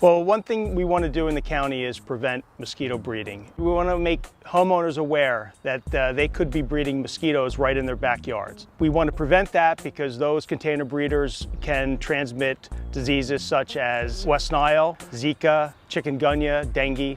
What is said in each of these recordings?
Well, one thing we want to do in the county is prevent mosquito breeding. We want to make homeowners aware that they could be breeding mosquitoes right in their backyards. We want to prevent that because those container breeders can transmit diseases such as West Nile, Zika, chikungunya, dengue.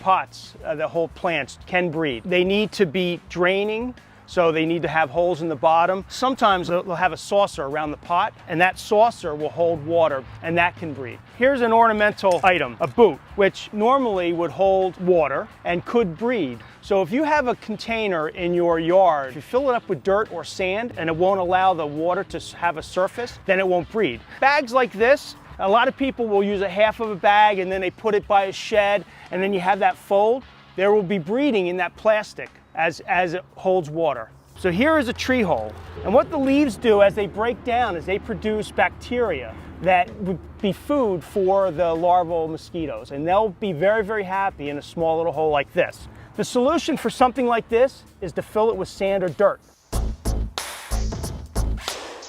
Pots that hold plants can breed. They need to be draining, so they need to have holes in the bottom. Sometimes they'll have a saucer around the pot, and that saucer will hold water, and that can breed. Here's an ornamental item, a boot, which normally would hold water and could breed. So if you have a container in your yard, if you fill it up with dirt or sand and it won't allow the water to have a surface, then it won't breed. Bags like this, a lot of people will use a half of a bag and then they put it by a shed, and then you have that fold. There will be breeding in that plastic as it holds water. So here is a tree hole. And what the leaves do as they break down is they produce bacteria that would be food for the larval mosquitoes. And they'll be very, very happy in a small little hole like this. The solution for something like this is to fill it with sand or dirt.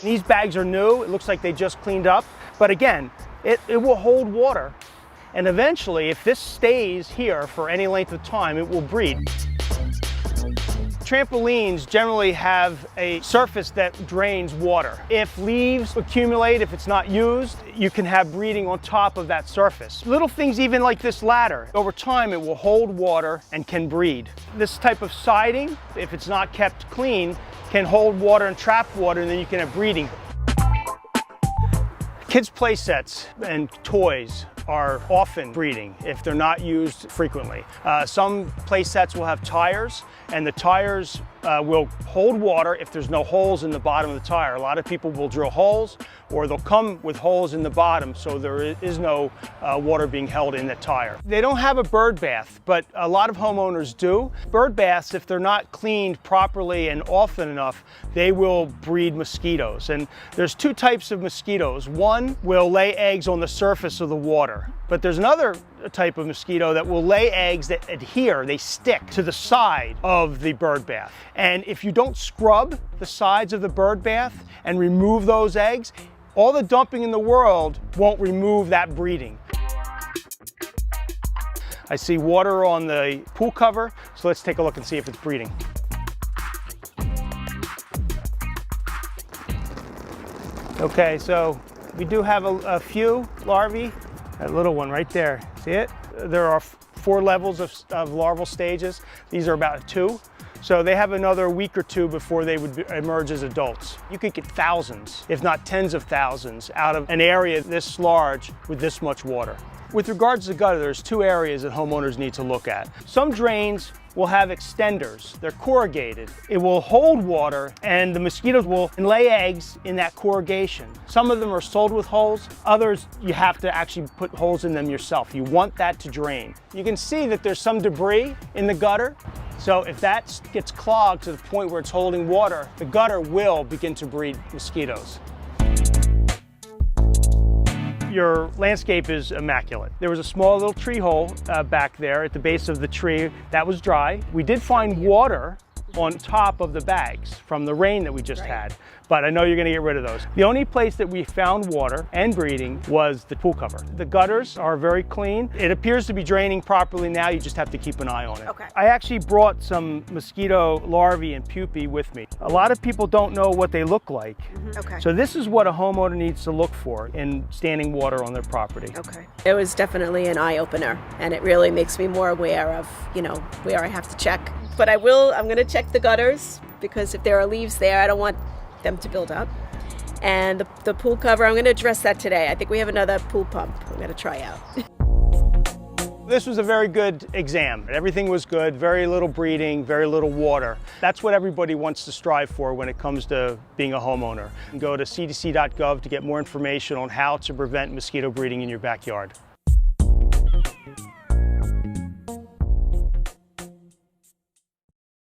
These bags are new. It looks like they just cleaned up. But again, it will hold water. And eventually, if this stays here for any length of time, it will breed. Trampolines generally have a surface that drains water. If leaves accumulate, if it's not used, you can have breeding on top of that surface. Little things even like this ladder, over time it will hold water and can breed. This type of siding, if it's not kept clean, can hold water and trap water, and then you can have breeding. Kids' play sets and toys are often breeding if they're not used frequently. Some play sets will have tires, and the tires will hold water if there's no holes in the bottom of the tire. A lot of people will drill holes, or they'll come with holes in the bottom so there is no water being held in the tire. They don't have a bird bath, but a lot of homeowners do. Bird baths, if they're not cleaned properly and often enough, they will breed mosquitoes. And there's two types of mosquitoes. One will lay eggs on the surface of the water, but there's another type of mosquito that will lay eggs that adhere, they stick to the side of the bird bath. And if you don't scrub the sides of the bird bath and remove those eggs, all the dumping in the world won't remove that breeding. I see water on the pool cover, so let's take a look and see if it's breeding. Okay, so we do have a few larvae. That little one right there, see it? There are 4 levels of larval stages. These are about 2. So they have another week or 2 before they would emerge as adults. You could get thousands, if not tens of thousands, out of an area this large with this much water. With regards to gutter, there's 2 areas that homeowners need to look at. Some drains will have extenders. They're corrugated. It will hold water, and the mosquitoes will lay eggs in that corrugation. Some of them are sold with holes. Others, you have to actually put holes in them yourself. You want that to drain. You can see that there's some debris in the gutter. So if that gets clogged to the point where it's holding water, the gutter will begin to breed mosquitoes. Your landscape is immaculate. There was a small little tree hole back there at the base of the tree that was dry. We did find water on top of the bags from the rain that we just had, but I know you're gonna get rid of those. The only place that we found water and breeding was the pool cover. The gutters are very clean. It appears to be draining properly now. You just have to keep an eye on it. Okay. I actually brought some mosquito larvae and pupae with me. A lot of people don't know what they look like. Okay. So this is what a homeowner needs to look for in standing water on their property. Okay. It was definitely an eye-opener, and it really makes me more aware of, where I have to check. But I'm going to check the gutters, because if there are leaves there, I don't want them to build up. And the pool cover, I'm going to address that today. I think we have another pool pump I'm going to try out. This was a very good exam. Everything was good, very little breeding, very little water. That's what everybody wants to strive for when it comes to being a homeowner. Go to cdc.gov to get more information on how to prevent mosquito breeding in your backyard.